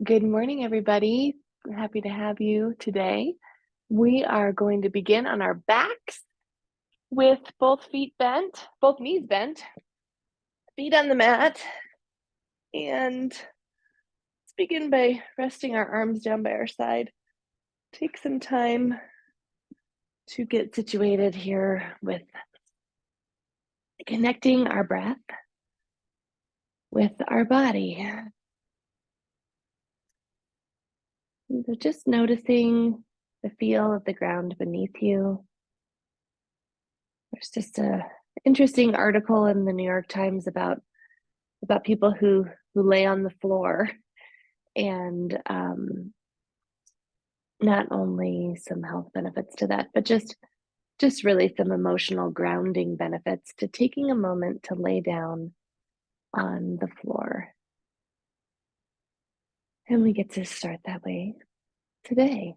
Good morning, everybody. I'm happy to have you today. We are going to begin on our backs with both feet bent, both knees bent, feet on the mat. And let's begin by resting our arms down by our side. Take some time to get situated here with connecting our breath with our body. So just noticing the feel of the ground beneath you. There's just a interesting article in the New York Times about people who lay on the floor, and not only some health benefits to that, but just really some emotional grounding benefits to taking a moment to lay down on the floor. And we get to start that way today.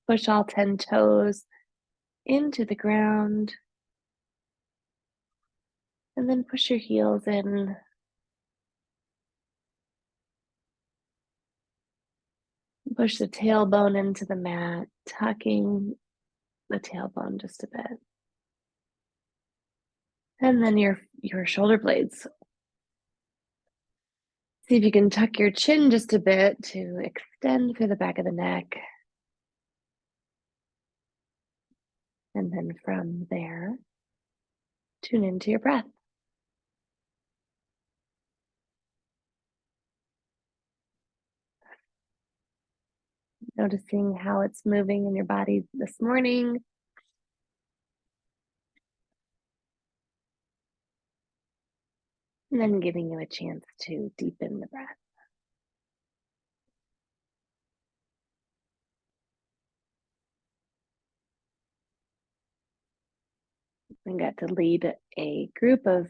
Push all 10 toes into the ground, and then push your heels in. Push the tailbone into the mat, tucking the tailbone just a bit. And then your shoulder blades. See if you can tuck your chin just a bit to extend through the back of the neck. And then from there, tune into your breath. Noticing how it's moving in your body this morning. And then giving you a chance to deepen the breath. I got to lead a group of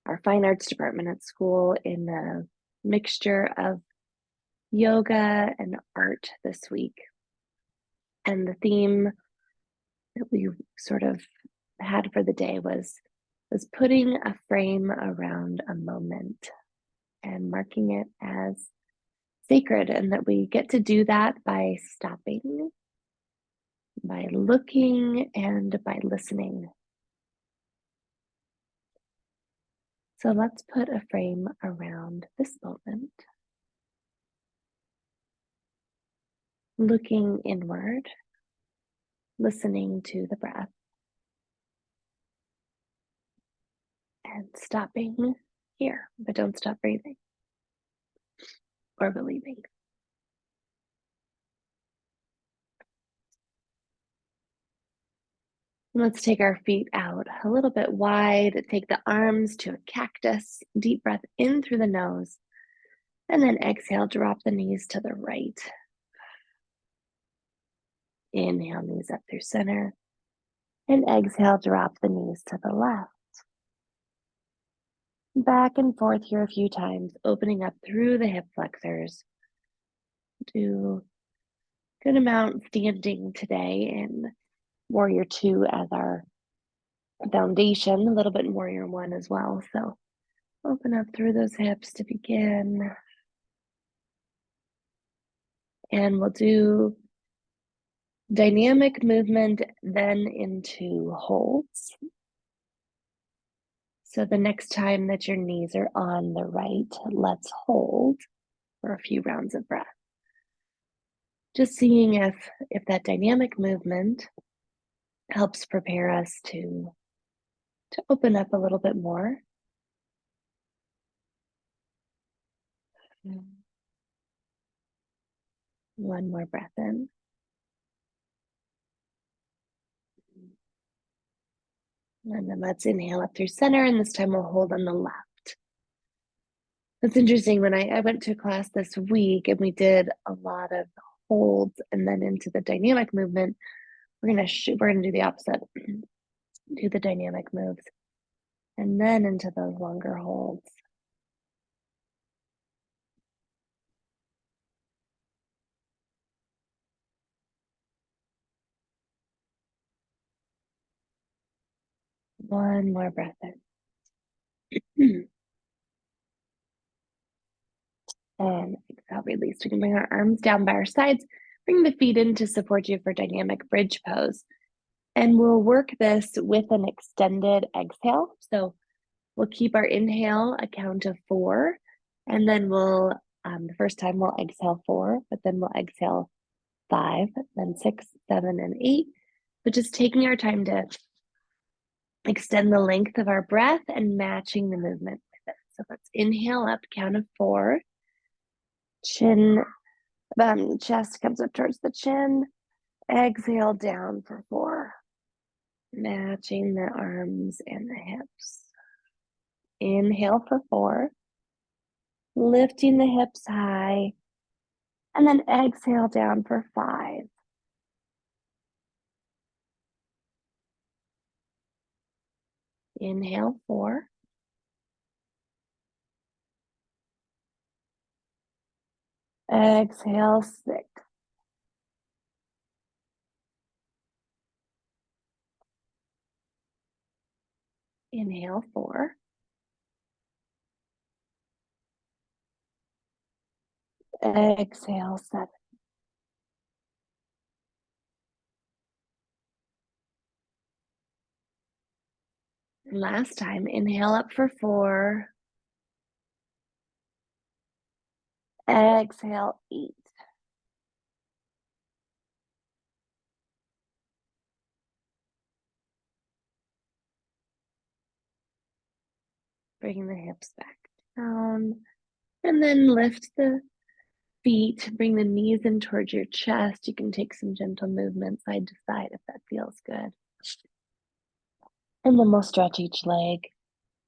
our fine arts department at school in a mixture of yoga and art this week. And the theme that we sort of had for the day was putting a frame around a moment and marking it as sacred, and that we get to do that by stopping, by looking, and by listening. So let's put a frame around this moment, looking inward, listening to the breath, and stopping here, but don't stop breathing or believing. Let's take our feet out a little bit wide, take the arms to a cactus, deep breath in through the nose, and then exhale, drop the knees to the right. Inhale, knees up through center, and exhale, drop the knees to the left. Back and forth here a few times, opening up through the hip flexors. Do good amount standing today in Warrior 2 as our foundation, a little bit in Warrior 1 as well. So open up through those hips to begin. And we'll do dynamic movement then into holds. So the next time that your knees are on the right, let's hold for a few rounds of breath. Just seeing if that dynamic movement helps prepare us to open up a little bit more. One more breath in. And then let's inhale up through center, and this time we'll hold on the left. It's interesting, when I went to class this week and we did a lot of holds and then into the dynamic movement, we're gonna do the opposite. Do the dynamic moves and then into those longer holds. One more breath in. And exhale, release. We can bring our arms down by our sides. Bring the feet in to support you for dynamic bridge pose. And we'll work this with an extended exhale. So we'll keep our inhale a count of 4. And then the first time we'll exhale 4, but then we'll exhale 5, then 6, 7, and 8. But just taking our time to extend the length of our breath and matching the movement with it. So let's inhale up, count of 4. Chest comes up towards the chin. Exhale down for 4. Matching the arms and the hips. Inhale for 4. Lifting the hips high. And then exhale down for 5. Inhale 4. Exhale 6. Inhale 4. Exhale 7. And last time, inhale up for 4. Exhale 8. Bring the hips back down. And then lift the feet. Bring the knees in towards your chest. You can take some gentle movement side to side if that feels good. And then we'll stretch each leg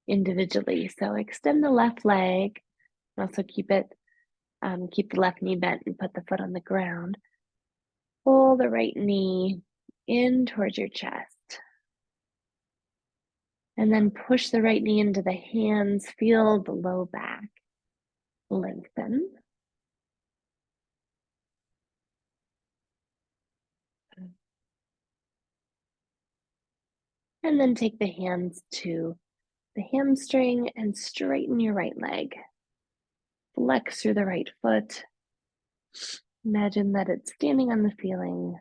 individually. So extend the left leg. Also keep the left knee bent and put the foot on the ground. Pull the right knee in towards your chest. And then push the right knee into the hands. Feel the low back lengthen. And then take the hands to the hamstring and straighten your right leg. Flex through the right foot. Imagine that it's standing on the ceiling.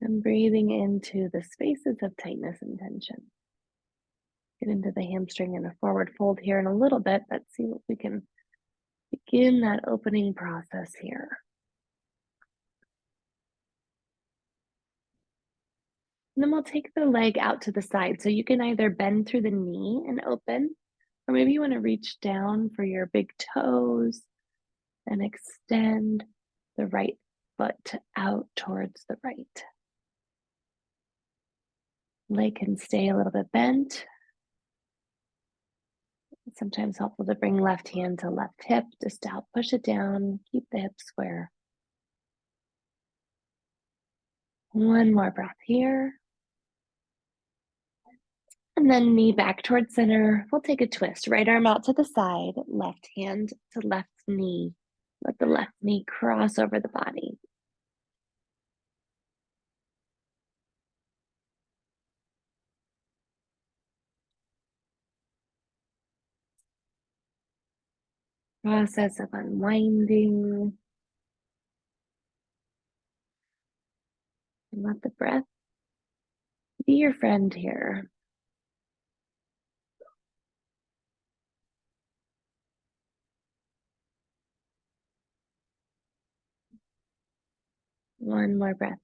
And breathing into the spaces of tightness and tension. Get into the hamstring in a forward fold here in a little bit, but see if we can begin that opening process here. And then we'll take the leg out to the side. So you can either bend through the knee and open, or maybe you want to reach down for your big toes and extend the right foot out towards the right. Leg can stay a little bit bent. It's sometimes helpful to bring left hand to left hip just to help push it down, keep the hip square. One more breath here. And then knee back towards center. We'll take a twist. Right arm out to the side, left hand to left knee. Let the left knee cross over the body. Process of unwinding. And let the breath be your friend here. One more breath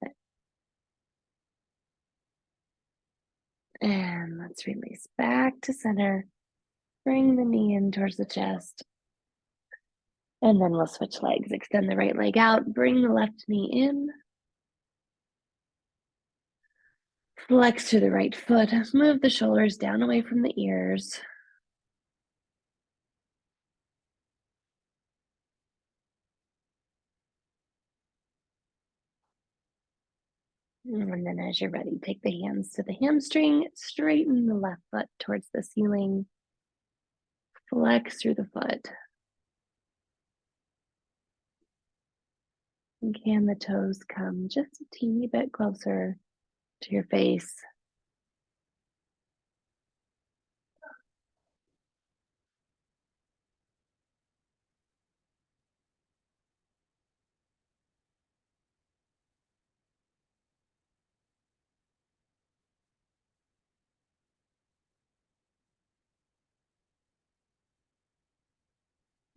in. And let's release back to center. Bring the knee in towards the chest. And then we'll switch legs. Extend the right leg out. Bring the left knee in. Flex to the right foot. Move the shoulders down away from the ears. And then as you're ready, take the hands to the hamstring. Straighten the left foot towards the ceiling. Flex through the foot. And can the toes come just a teeny bit closer to your face?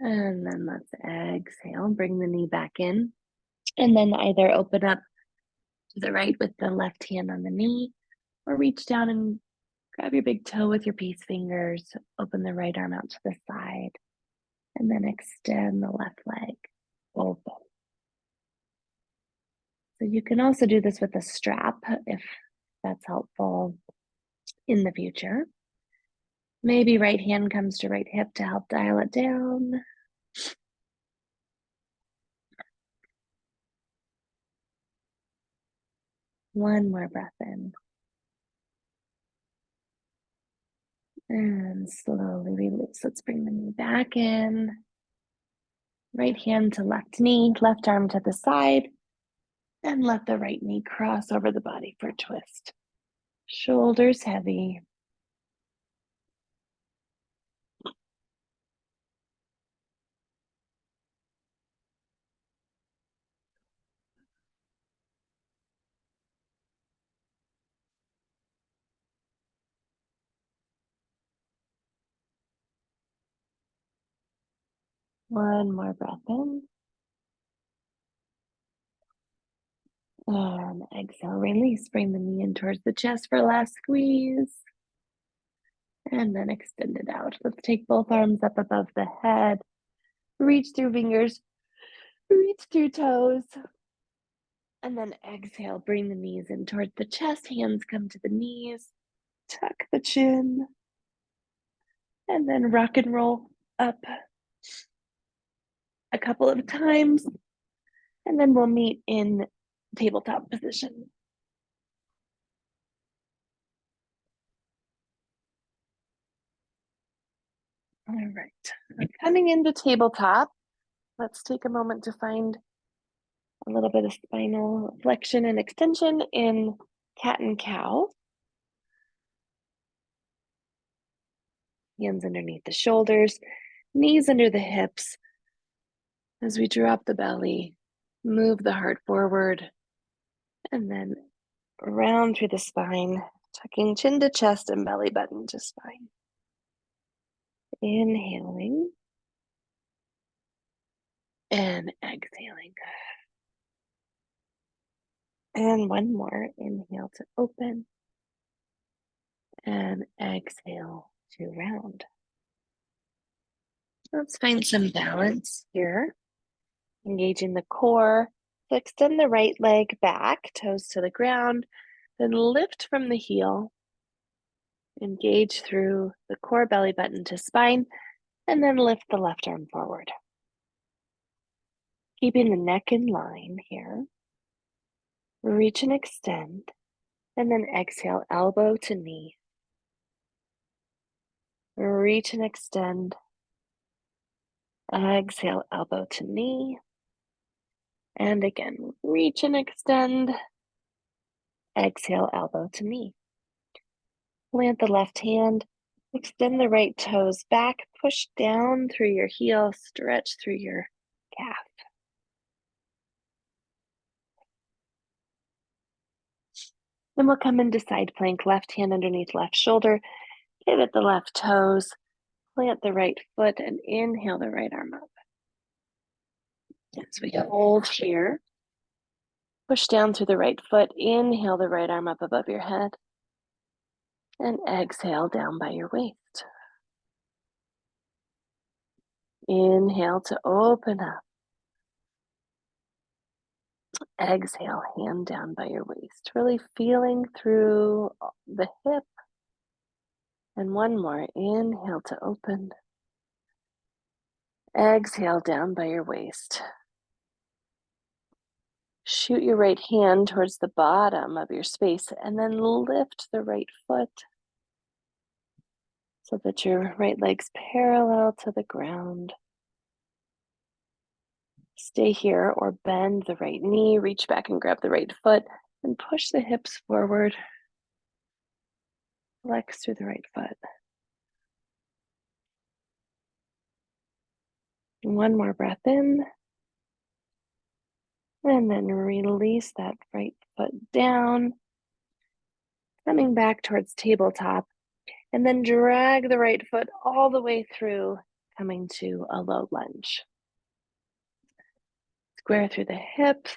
And then let's exhale, bring the knee back in. And then either open up to the right with the left hand on the knee, or reach down and grab your big toe with your peace fingers, open the right arm out to the side, and then extend the left leg open. So you can also do this with a strap if that's helpful in the future. Maybe right hand comes to right hip to help dial it down. One more breath in. And slowly release. Let's bring the knee back in. Right hand to left knee, left arm to the side, and let the right knee cross over the body for a twist. Shoulders heavy. One more breath in. And exhale, release. Bring the knee in towards the chest for a last squeeze. And then extend it out. Let's take both arms up above the head. Reach through fingers. Reach through toes. And then exhale, bring the knees in towards the chest. Hands come to the knees. Tuck the chin. And then rock and roll up a couple of times. And then we'll meet in tabletop position. All right, coming into tabletop, let's take a moment to find a little bit of spinal flexion and extension in cat and cow. Hands underneath the shoulders, knees under the hips. As we drop the belly, move the heart forward, and then round through the spine, tucking chin to chest and belly button to spine. Inhaling and exhaling. And one more. Inhale to open and exhale to round. Let's find some balance here. Engaging the core. So extend the right leg back, toes to the ground, then lift from the heel. Engage through the core, belly button to spine, and then lift the left arm forward. Keeping the neck in line here. Reach and extend, and then exhale, elbow to knee. Reach and extend. Exhale, elbow to knee. And again, reach and extend. Exhale, elbow to knee. Plant the left hand. Extend the right toes back. Push down through your heel. Stretch through your calf. Then we'll come into side plank. Left hand underneath left shoulder. Pivot the left toes. Plant the right foot and inhale the right arm up. As we hold here, push down through the right foot, inhale the right arm up above your head, and exhale down by your waist. Inhale to open up. Exhale, hand down by your waist, really feeling through the hip. And one more, inhale to open. Exhale down by your waist. Shoot your right hand towards the bottom of your space and then lift the right foot so that your right leg's parallel to the ground. Stay here or bend the right knee, reach back and grab the right foot and push the hips forward. Flex through the right foot. One more breath in. And then release that right foot down. Coming back towards tabletop. And then drag the right foot all the way through coming to a low lunge. Square through the hips.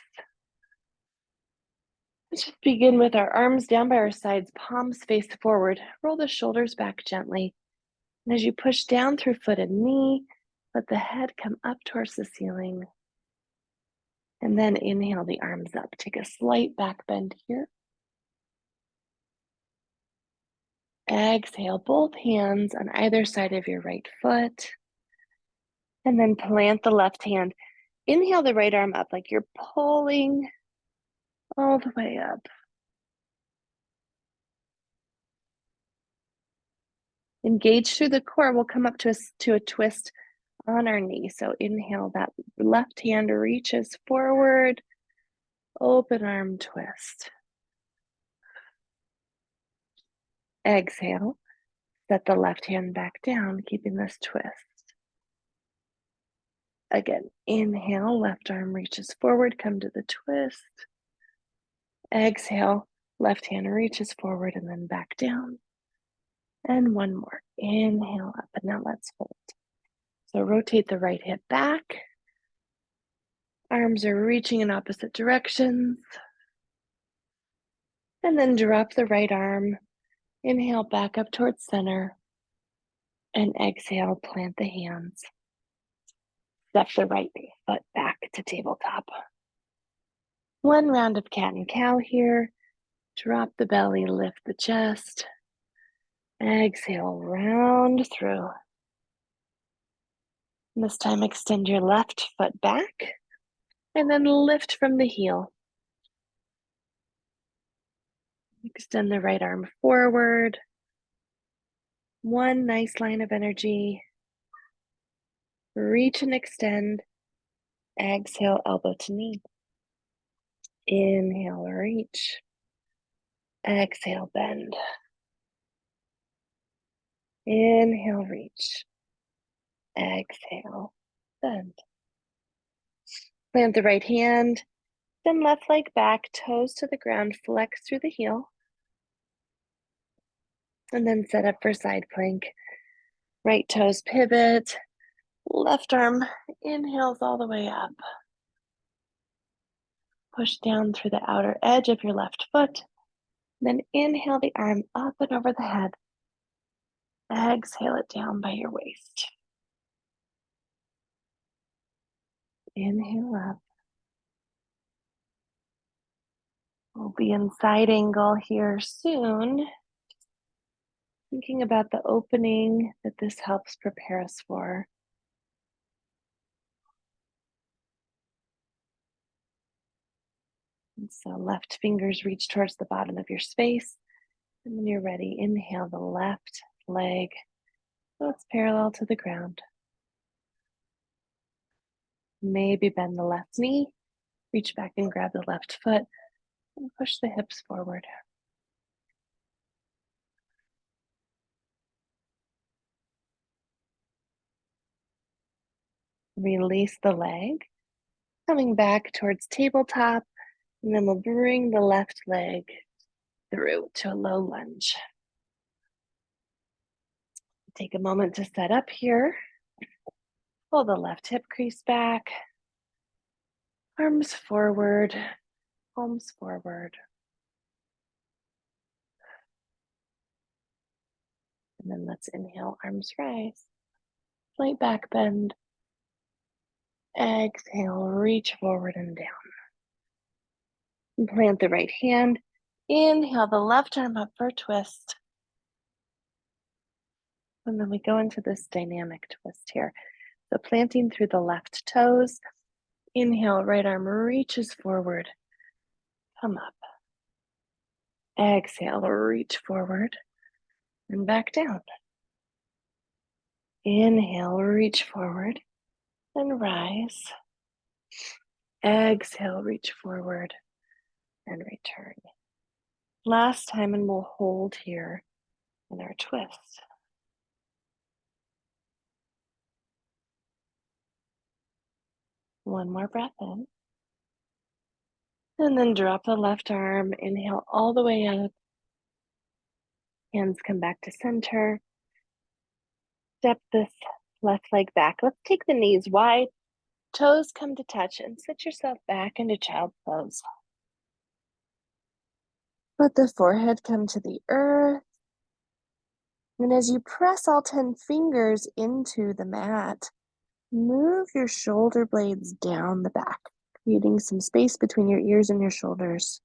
Let's just begin with our arms down by our sides, palms face forward. Roll the shoulders back gently. And as you push down through foot and knee, let the head come up towards the ceiling. And then inhale the arms up. Take a slight back bend here. Exhale, both hands on either side of your right foot. And then plant the left hand. Inhale the right arm up like you're pulling all the way up. Engage through the core. We'll come up to a twist on our knee. So inhale, that left hand reaches forward. Open arm twist. Exhale, set the left hand back down, keeping this twist. Again, inhale, left arm reaches forward, come to the twist. Exhale, left hand reaches forward and then back down. And one more. Inhale up, and now let's hold. So rotate the right hip back. Arms are reaching in opposite directions. And then drop the right arm. Inhale back up towards center. And exhale, plant the hands. Step the right foot back to tabletop. One round of cat and cow here. Drop the belly, lift the chest. Exhale, round through. And this time, extend your left foot back and then lift from the heel. Extend the right arm forward. One nice line of energy. Reach and extend. Exhale, elbow to knee. Inhale, reach. Exhale, bend. Inhale, reach. Exhale, bend. Plant the right hand, then left leg back, toes to the ground, flex through the heel. And then set up for side plank. Right toes pivot, left arm inhales all the way up. Push down through the outer edge of your left foot. Then inhale the arm up and over the head. Exhale it down by your waist. Inhale up. We'll be in side angle here soon. Thinking about the opening that this helps prepare us for. And so left fingers reach towards the bottom of your space. And when you're ready, inhale the left leg so it's parallel to the ground. Maybe bend the left knee, reach back and grab the left foot, and push the hips forward. Release the leg, coming back towards tabletop, and then we'll bring the left leg through to a low lunge. Take a moment to set up here. Pull the left hip crease back, arms forward, palms forward. And then let's inhale, arms rise. Slight back bend. Exhale, reach forward and down. And plant the right hand. Inhale the left arm up for a twist. And then we go into this dynamic twist here. So planting through the left toes. Inhale, right arm reaches forward. Come up. Exhale, reach forward and back down. Inhale, reach forward and rise. Exhale, reach forward and return. Last time, and we'll hold here in our twist. One more breath in. And then drop the left arm, inhale all the way up. Hands come back to center. Step this left leg back. Let's take the knees wide, toes come to touch, and sit yourself back into child's pose. Let the forehead come to the earth. And as you press all 10 fingers into the mat, move your shoulder blades down the back, creating some space between your ears and your shoulders.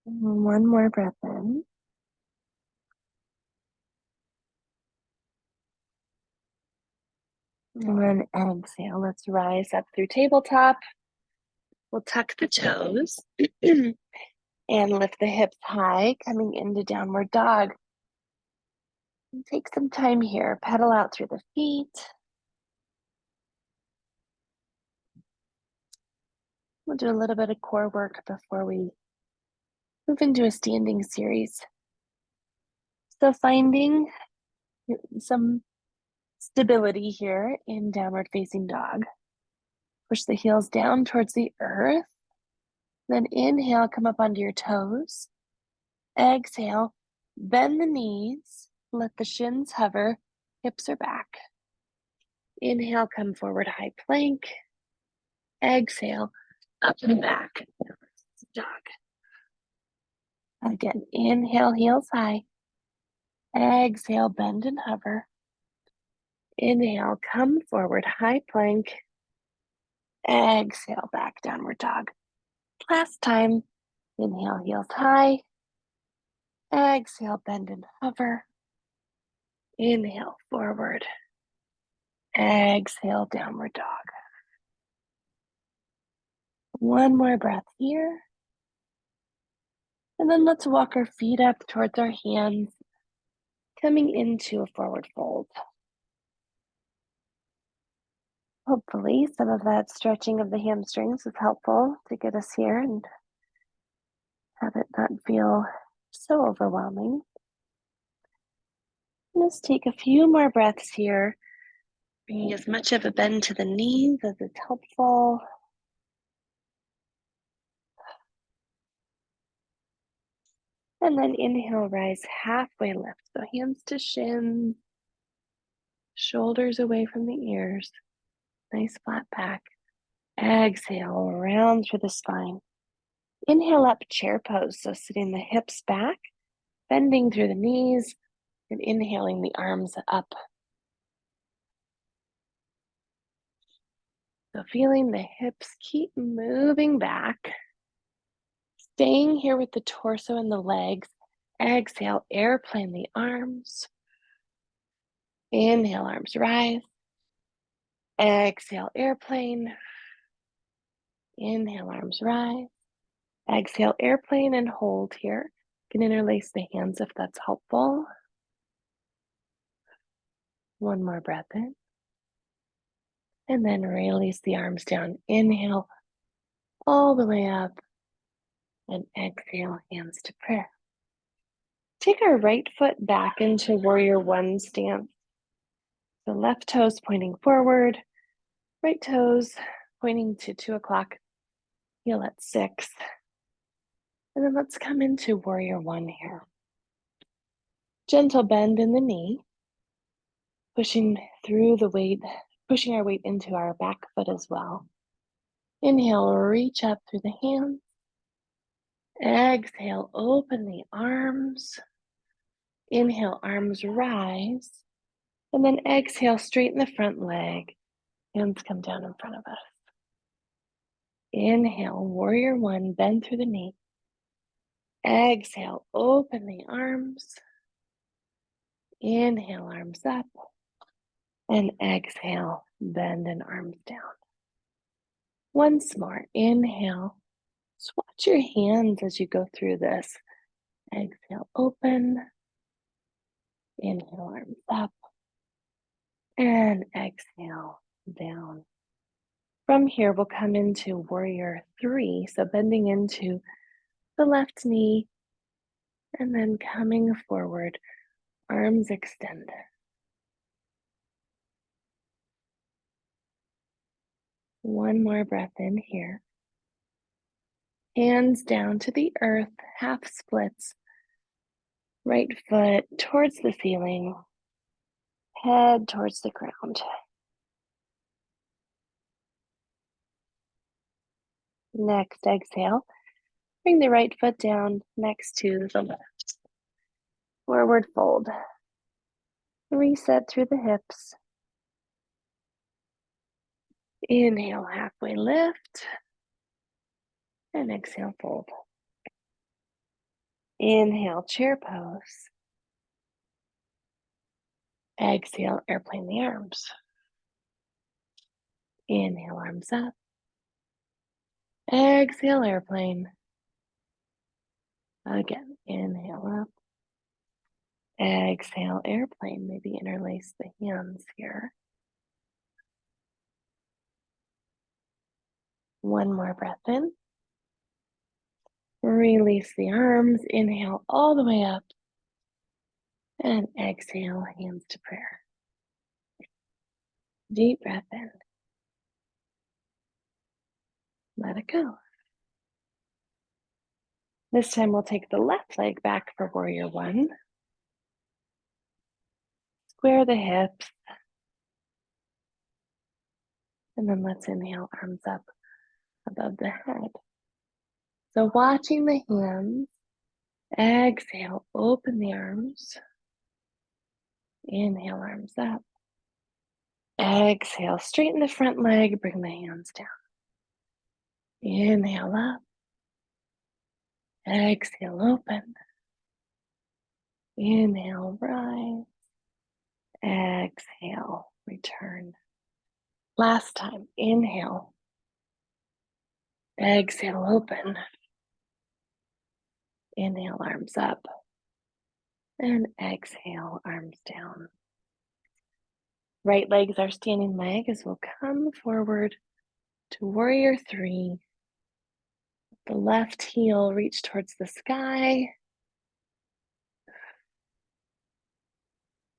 One more breath in. And then exhale. Let's rise up through tabletop. We'll tuck the toes and lift the hips high, coming into downward dog. And take some time here. Pedal out through the feet. We'll do a little bit of core work before we move into a standing series. So finding some stability here in downward facing dog. Push the heels down towards the earth. Then inhale, come up onto your toes. Exhale, bend the knees. Let the shins hover. Hips are back. Inhale, come forward, high plank. Exhale, up and back. Dog. Again, inhale, heels high. Exhale, bend and hover. Inhale, come forward, high plank. Exhale, back, downward dog. Last time, inhale, heels high. Exhale, bend and hover. Inhale, forward. Exhale, downward dog. One more breath here. And then let's walk our feet up towards our hands, coming into a forward fold. Hopefully, some of that stretching of the hamstrings is helpful to get us here and have it not feel so overwhelming. Let's take a few more breaths here, bringing as much of a bend to the knees as it's helpful. And then inhale, rise halfway lift. So hands to shins, shoulders away from the ears. Nice flat back. Exhale, round through the spine. Inhale up, chair pose. So sitting the hips back, bending through the knees, and inhaling the arms up. So feeling the hips keep moving back. Staying here with the torso and the legs. Exhale, airplane the arms. Inhale, arms rise. Exhale, airplane. Inhale, arms rise. Exhale, airplane, and hold here. You can interlace the hands if that's helpful. One more breath in. And then release the arms down. Inhale all the way up. And exhale, hands to prayer. Take our right foot back into warrior one stance. The left toes pointing forward, right toes pointing to 2 o'clock, heel at 6. And then let's come into warrior one here. Gentle bend in the knee, pushing through the weight, pushing our weight into our back foot as well. Inhale, reach up through the hands. Exhale, open the arms. Inhale, arms rise. And then exhale, straighten the front leg. Hands come down in front of us. Inhale, warrior one, bend through the knee. Exhale, open the arms. Inhale, arms up. And exhale, bend and arms down. Once more, inhale. Swatch your hands as you go through this. Exhale, open. Inhale, arms up. And exhale, down. From here, we'll come into warrior three. So bending into the left knee and then coming forward, arms extended. One more breath in here. Hands down to the earth, half splits. Right foot towards the ceiling, head towards the ground. Next exhale, bring the right foot down next to the left. Forward fold. Reset through the hips. Inhale, halfway lift. And exhale, fold. Inhale, chair pose. Exhale, airplane the arms. Inhale, arms up. Exhale, airplane. Again, inhale up. Exhale, airplane. Maybe interlace the hands here. One more breath in. Release the arms. Inhale all the way up. And exhale, hands to prayer. Deep breath in. Let it go. This time we'll take the left leg back for warrior one. Square the hips. And then let's inhale, arms up above the head. So watching the hands. Exhale, open the arms. Inhale, arms up. Exhale, straighten the front leg, bring the hands down. Inhale up. Exhale, open. Inhale, rise. Exhale, return. Last time, inhale. Exhale, open. Inhale, arms up. And exhale, arms down. Right leg's our standing leg as we'll come forward to warrior three. The left heel reach towards the sky.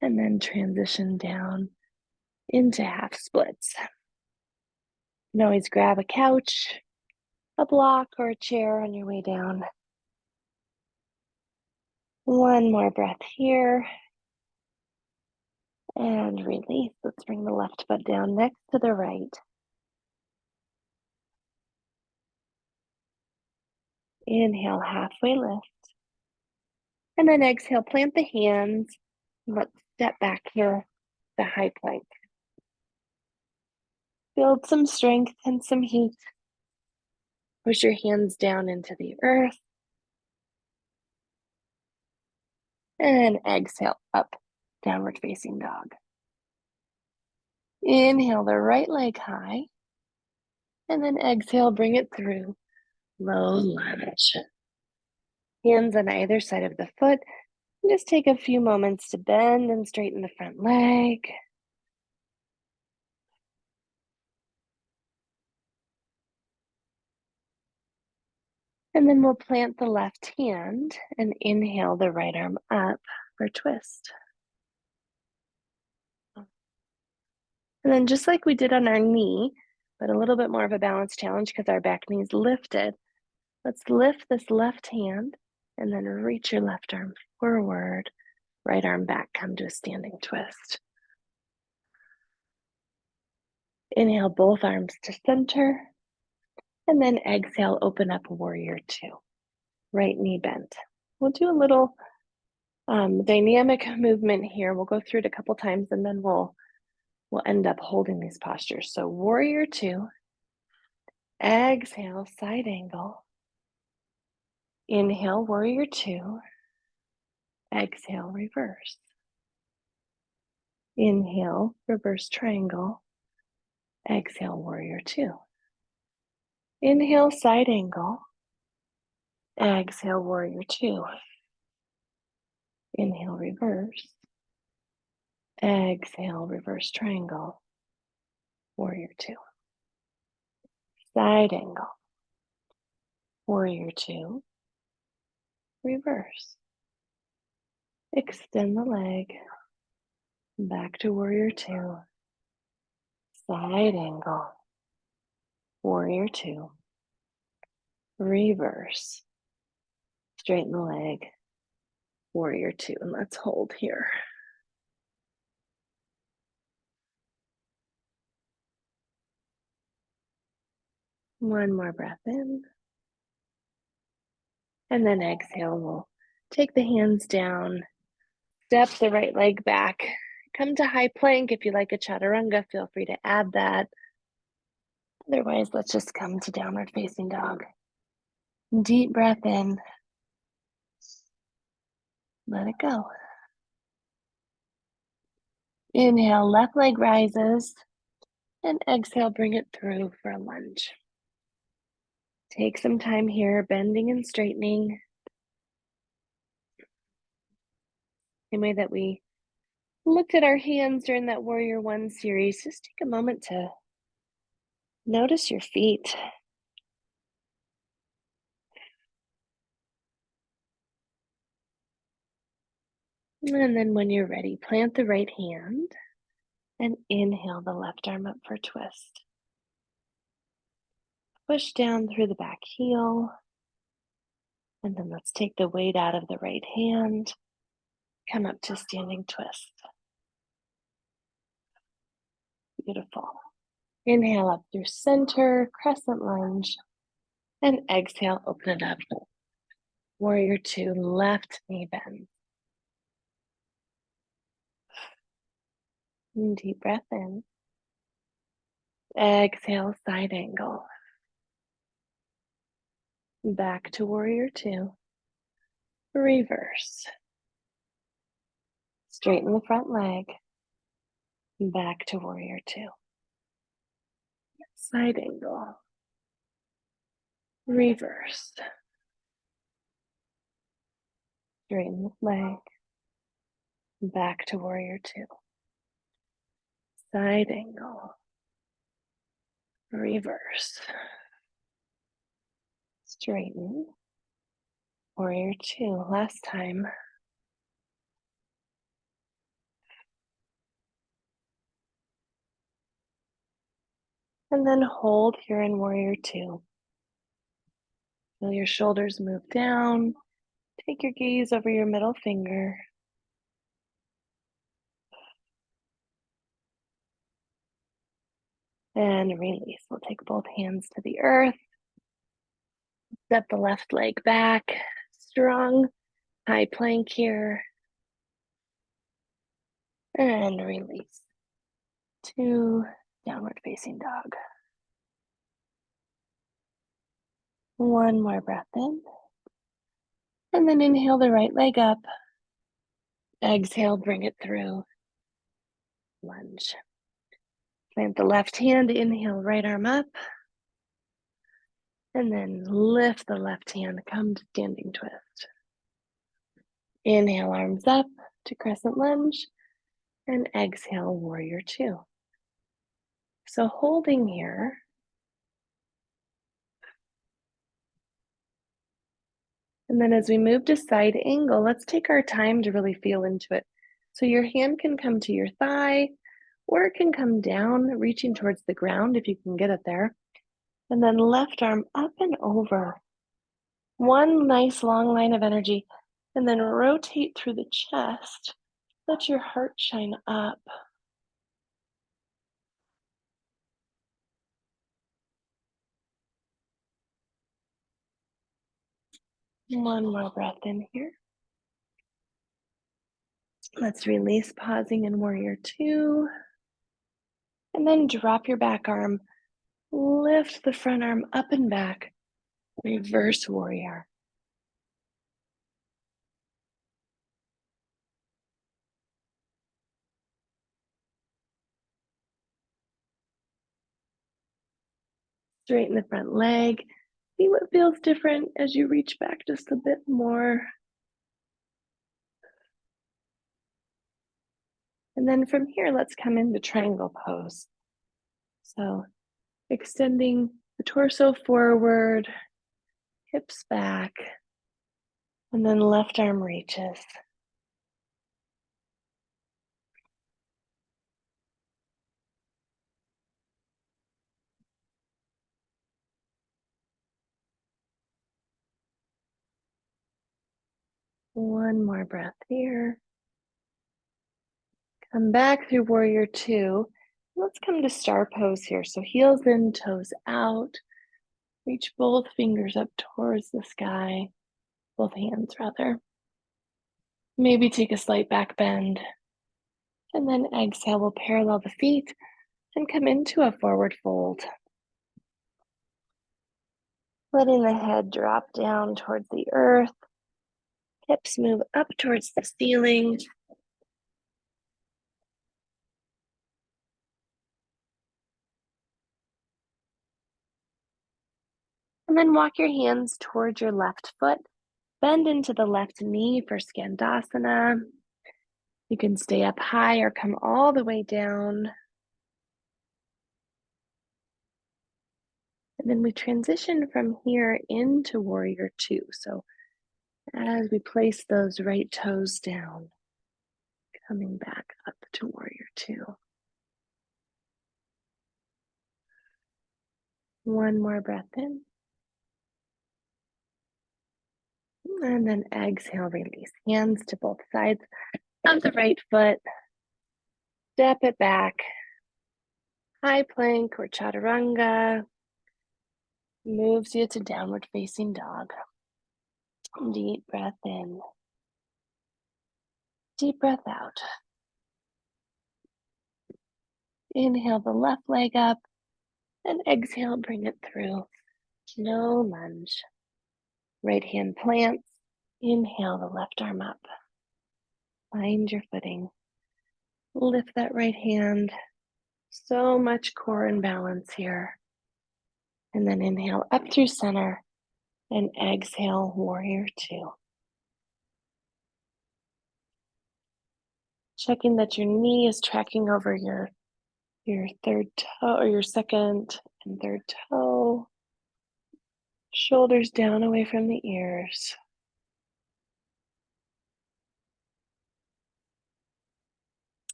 And then transition down into half splits. You can always grab a couch, a block, or a chair on your way down. One more breath here. And release. Let's bring the left foot down next to the right. Inhale, halfway lift. And then exhale, plant the hands. Let's step back here, the high plank. Build some strength and some heat. Push your hands down into the earth. And exhale, up, downward facing dog. Inhale the right leg high. And then exhale, bring it through. Low lunge. Hands on either side of the foot. And just take a few moments to bend and straighten the front leg. And then we'll plant the left hand and inhale the right arm up for twist. And then just like we did on our knee, but a little bit more of a balance challenge because our back knee is lifted. Let's lift this left hand and then reach your left arm forward, right arm back, come to a standing twist. Inhale both arms to center, and then exhale, open up warrior two. Right knee bent. We'll do a little dynamic movement here. We'll go through it a couple times and then we'll end up holding these postures. So warrior two, exhale, side angle. Inhale, warrior two. Exhale, reverse. Inhale, reverse triangle. Exhale, warrior two. Inhale, side angle. Exhale, warrior two. Inhale, reverse. Exhale, reverse triangle. Warrior two. Side angle. Warrior two. Reverse. Extend the leg. Back to warrior two. Side angle. Warrior two. reverse. Straighten the leg, warrior two, and let's hold here. One more breath in. And then exhale, we'll take the hands down, step the right leg back, come to high plank. If you like a chaturanga, feel free to add that. Otherwise, let's just come to downward facing dog. Deep breath in. Let it go. Inhale, left leg rises, and exhale, bring it through for a lunge. Take some time here, bending and straightening. Same way that we looked at our hands during that Warrior One series, just take a moment to notice your feet. And then when you're ready, plant the right hand and inhale the left arm up for a twist. Push down through the back heel. And then let's take the weight out of the right hand. Come up to standing twist. Beautiful. Inhale up through center, crescent lunge. And exhale, open it up. Warrior two, left knee bend. And deep breath in. Exhale, side angle. Back to warrior two. Reverse. Straighten the front leg. Back to warrior two. Side angle. Reverse. Straighten the leg. Back to warrior two. Side angle. Reverse. Straighten. Warrior two. Last time. And then hold here in warrior two. Feel your shoulders move down. Take your gaze over your middle finger. And release. We'll take both hands to the earth. Step the left leg back. Strong high plank here. And release. To downward facing dog. One more breath in. And then inhale the right leg up. Exhale, bring it through. Lunge. Plant the left hand, inhale, right arm up. And then lift the left hand, come to standing twist. Inhale, arms up to crescent lunge. And exhale, warrior two. So holding here. And then as we move to side angle, let's take our time to really feel into it. So your hand can come to your thigh, or it can come down, reaching towards the ground if you can get it there. And then left arm up and over. One nice long line of energy. And then rotate through the chest. Let your heart shine up. One more breath in here. Let's release, pausing in warrior two. And then drop your back arm. Lift the front arm up and back. Reverse warrior. Straighten the front leg. See what feels different as you reach back just a bit more. And then from here, let's come into triangle pose. So extending the torso forward, hips back, and then left arm reaches. One more breath here. Come back through warrior two. Let's come to star pose here. So heels in, toes out. Reach both fingers up towards the sky, both hands rather. Maybe take a slight back bend. And then exhale, we'll parallel the feet and come into a forward fold. Letting the head drop down towards the earth. Hips move up towards the ceiling. And then walk your hands towards your left foot. Bend into the left knee for Skandasana. You can stay up high or come all the way down. And then we transition from here into warrior two. So as we place those right toes down, coming back up to warrior two. One more breath in. And then exhale, release. Hands to both sides of the right foot. Step it back. High plank or chaturanga. Moves you to downward facing dog. Deep breath in. Deep breath out. Inhale the left leg up and exhale, bring it through. No lunge. Right hand plants. Inhale the left arm up. Find your footing. Lift that right hand. So much core and balance here. And then inhale up through center and exhale, warrior two. Checking that your knee is tracking over your third toe or your second and third toe. Shoulders down away from the ears.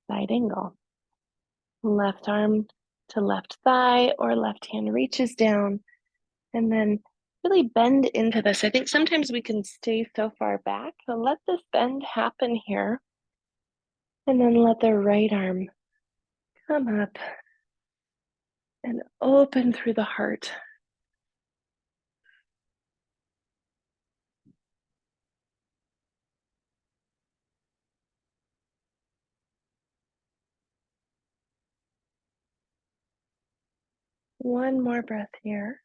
Side angle. Left arm to left thigh or left hand reaches down. And then really bend into this. I think sometimes we can stay so far back. So let this bend happen here. And then let the right arm come up and open through the heart. One more breath here.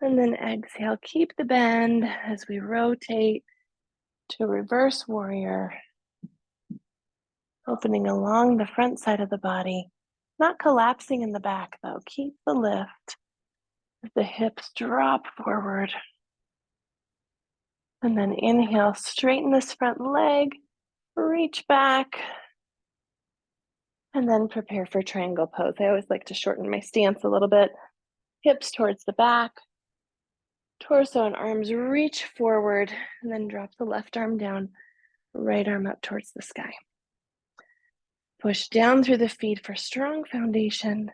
And then exhale, keep the bend as we rotate to reverse warrior. Opening along the front side of the body, not collapsing in the back though. Keep the lift as the hips drop forward. And then inhale, straighten this front leg, reach back, and then prepare for triangle pose. I always like to shorten my stance a little bit. Hips towards the back, torso and arms reach forward, and then drop the left arm down, right arm up towards the sky. Push down through the feet for strong foundation.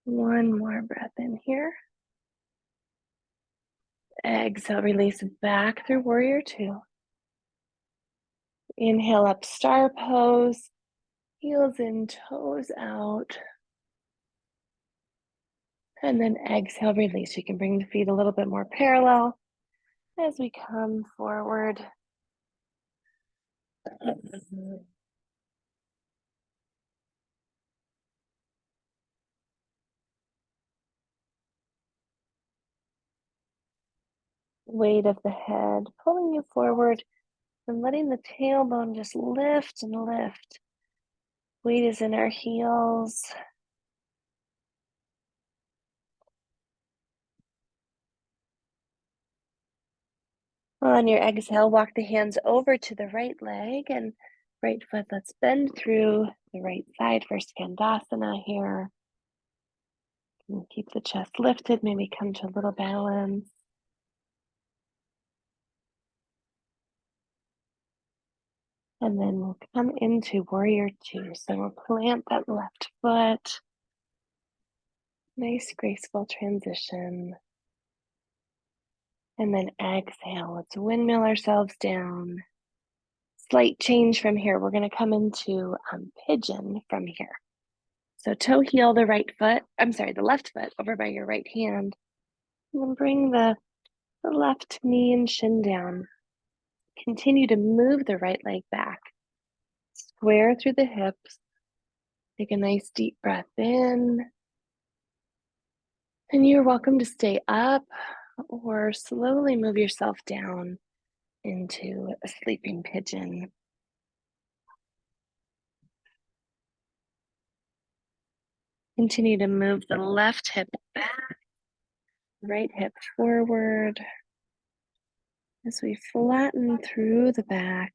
One more breath in here. Exhale, release back through warrior two. Inhale up, star pose. Heels in, toes out. And then exhale, release. You can bring the feet a little bit more parallel as we come forward. Weight of the head pulling you forward and letting the tailbone just lift and lift. Weight is in our heels. On your exhale, walk the hands over to the right leg and right foot. Let's bend through the right side for Skandasana here. And keep the chest lifted, maybe come to a little balance. And then we'll come into warrior two. So we'll plant that left foot. Nice, graceful transition. And then exhale. Let's windmill ourselves down. Slight change from here. We're going to come into pigeon from here. So toe heel the the left foot over by your right hand. And then bring the left knee and shin down. Continue to move the right leg back. Square through the hips. Take a nice deep breath in. And you're welcome to stay up or slowly move yourself down into a sleeping pigeon. Continue to move the left hip back, right hip forward as we flatten through the back.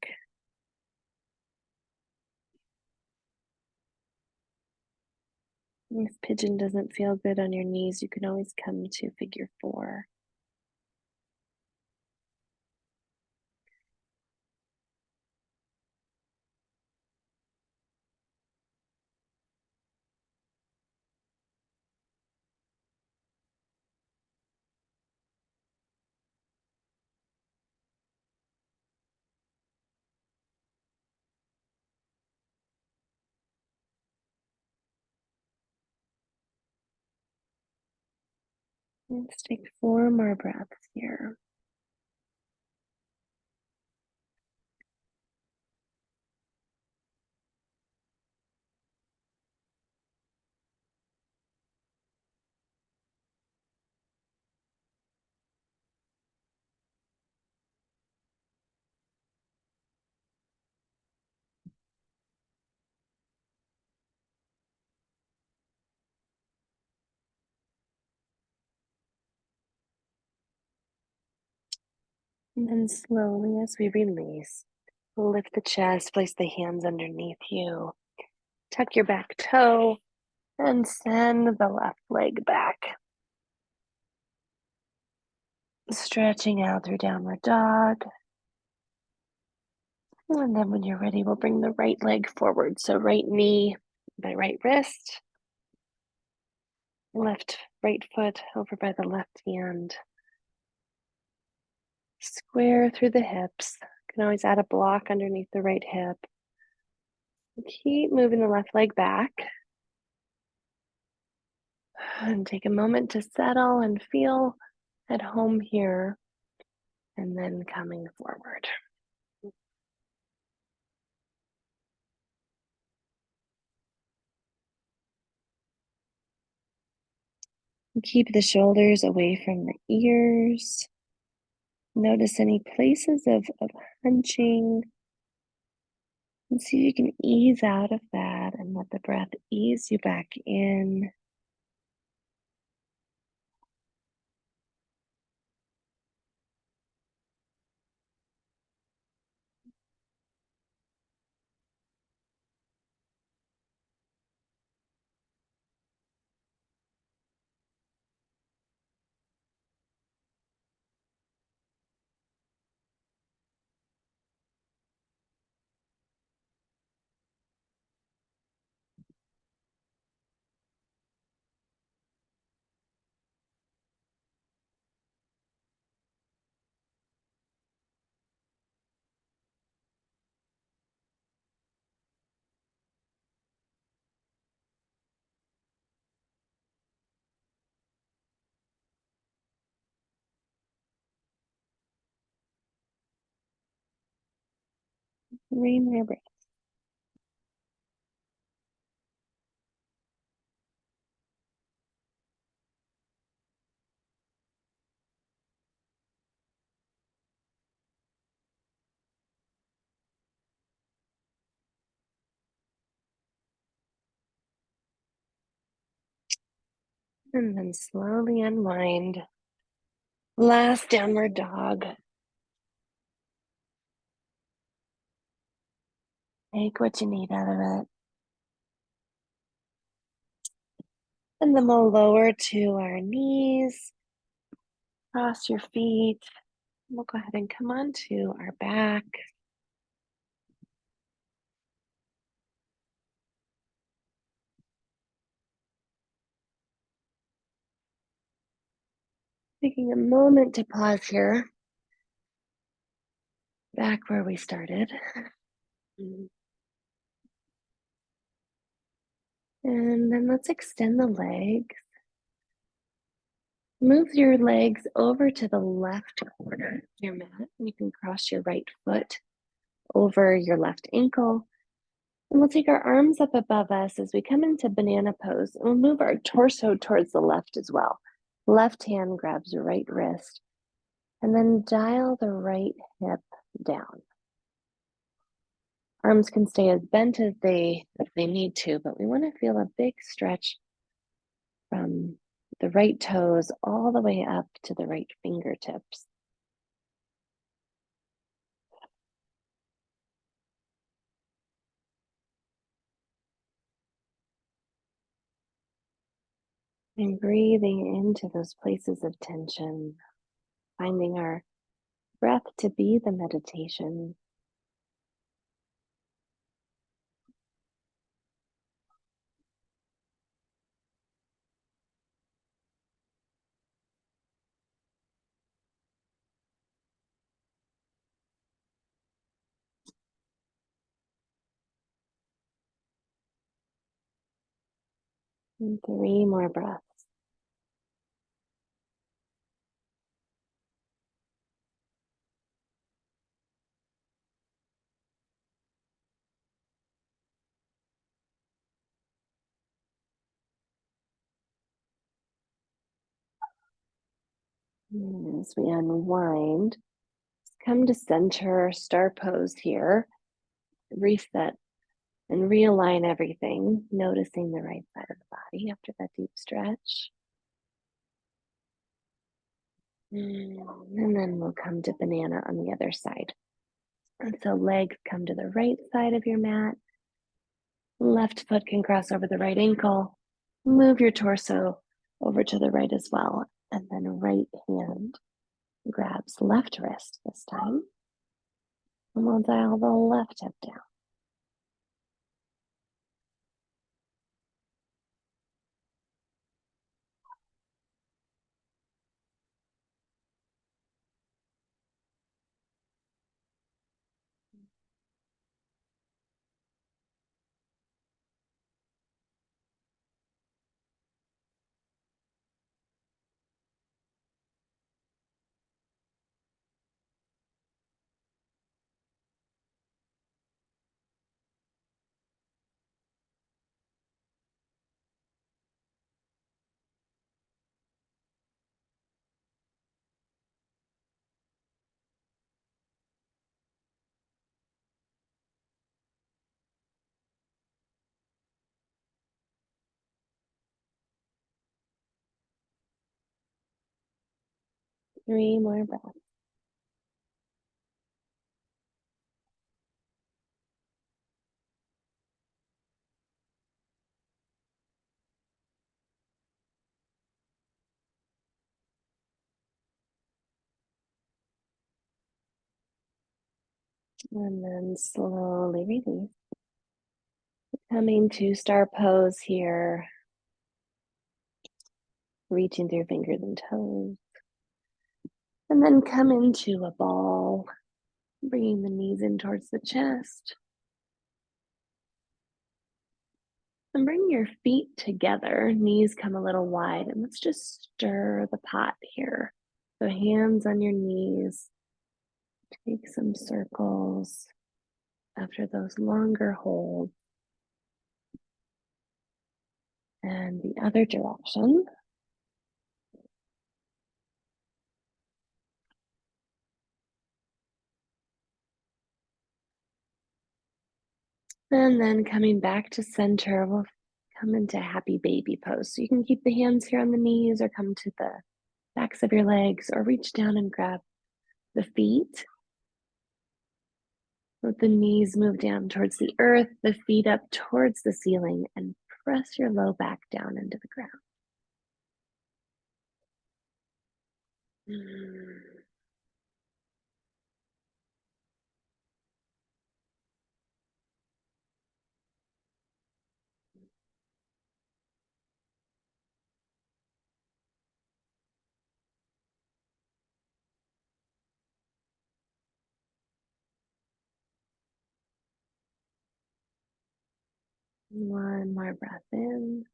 If pigeon doesn't feel good on your knees, you can always come to figure four. Let's take 4 more breaths here. And then slowly, as we release, lift the chest, place the hands underneath you, tuck your back toe, and send the left leg back. Stretching out through downward dog. And then when you're ready, we'll bring the right leg forward. So right knee by right wrist, right foot over by the left hand. Square through the hips. You can always add a block underneath the right hip. Keep moving the left leg back. And take a moment to settle and feel at home here. And then coming forward. Keep the shoulders away from the ears. Notice any places of hunching. And see if you can ease out of that and let the breath ease you back in. Three more breaths. And then slowly unwind. Last downward dog. Take what you need out of it. And then we'll lower to our knees. Cross your feet. We'll go ahead and come onto our back. Taking a moment to pause here, back where we started. And then let's extend the legs. Move your legs over to the left corner of your mat. You can cross your right foot over your left ankle. And we'll take our arms up above us as we come into banana pose. And we'll move our torso towards the left as well. Left hand grabs your right wrist. And then dial the right hip down. Arms can stay as bent as they need to, but we want to feel a big stretch from the right toes all the way up to the right fingertips. And breathing into those places of tension, finding our breath to be the meditation. And 3 more breaths. And as we unwind, come to center, star pose here, reset and realign everything, noticing the right side of the body after that deep stretch. And then we'll come to banana on the other side. And so legs come to the right side of your mat. Left foot can cross over the right ankle. Move your torso over to the right as well. And then right hand grabs left wrist this time. And we'll dial the left hip down. Three more breaths. And then slowly release. Coming to star pose here. Reaching through fingers and toes. And then come into a ball. Bringing the knees in towards the chest. And bring your feet together. Knees come a little wide. And let's just stir the pot here. So hands on your knees. Take some circles after those longer holds. And the other direction. And then coming back to center, we'll come into happy baby pose. So you can keep the hands here on the knees or come to the backs of your legs or reach down and grab the feet. Let the knees move down towards the earth, the feet up towards the ceiling, and press your low back down into the ground. One more breath in.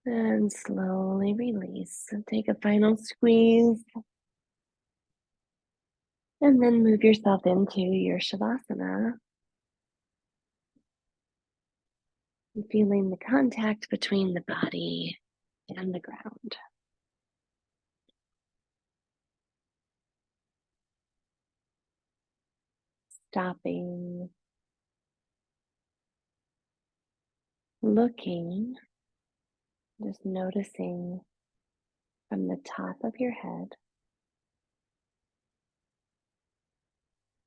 And slowly release. So take a final squeeze. And then move yourself into your Shavasana. And feeling the contact between the body and the ground. Stopping, looking, just noticing from the top of your head,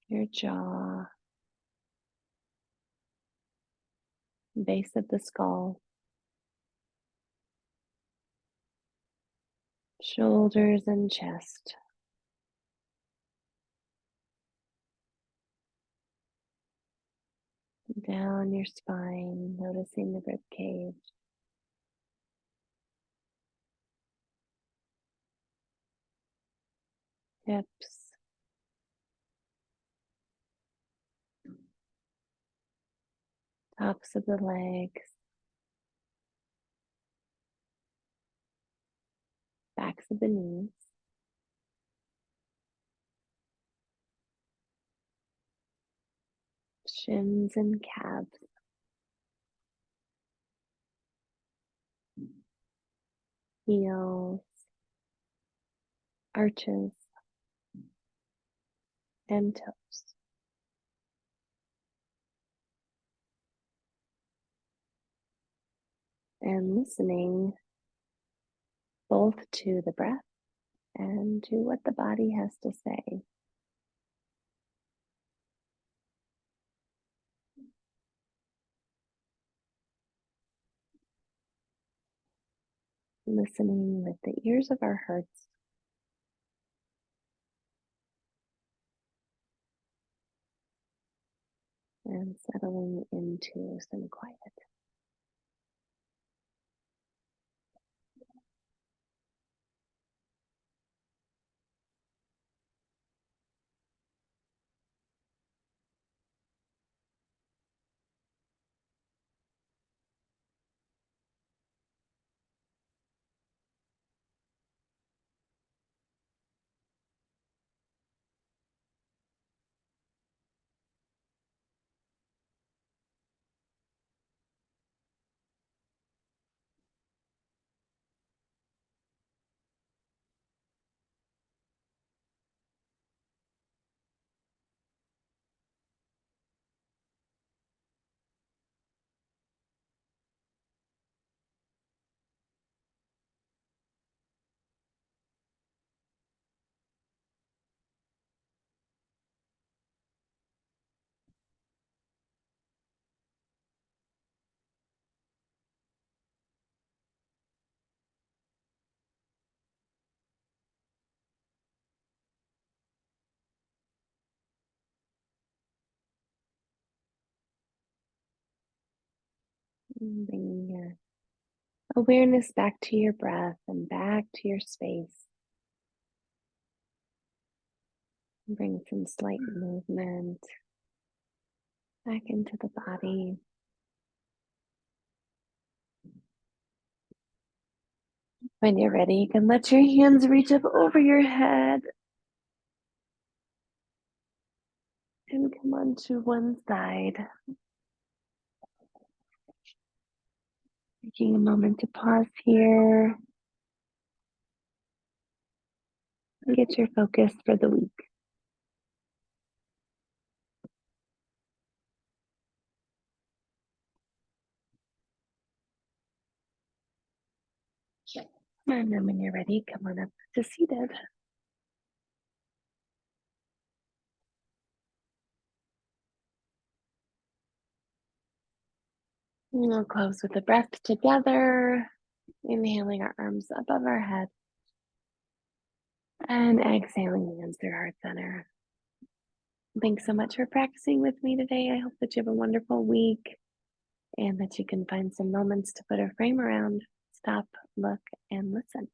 your jaw, base of the skull, shoulders and chest. Down your spine, noticing the rib cage. Hips, tops of the legs, backs of the knees, shins and calves, heels, arches, and toes. And listening both to the breath and to what the body has to say. Listening with the ears of our hearts. And settling into some quiet. Bringing your awareness back to your breath and back to your space. Bring some slight movement back into the body. When you're ready, you can let your hands reach up over your head and come onto one side. Taking a moment to pause here and get your focus for the week. And then when you're ready, come on up to seated. And we'll close with a breath together, inhaling our arms above our head and exhaling hands through heart center. Thanks so much for practicing with me today. I hope that you have a wonderful week and that you can find some moments to put a frame around, stop, look, and listen.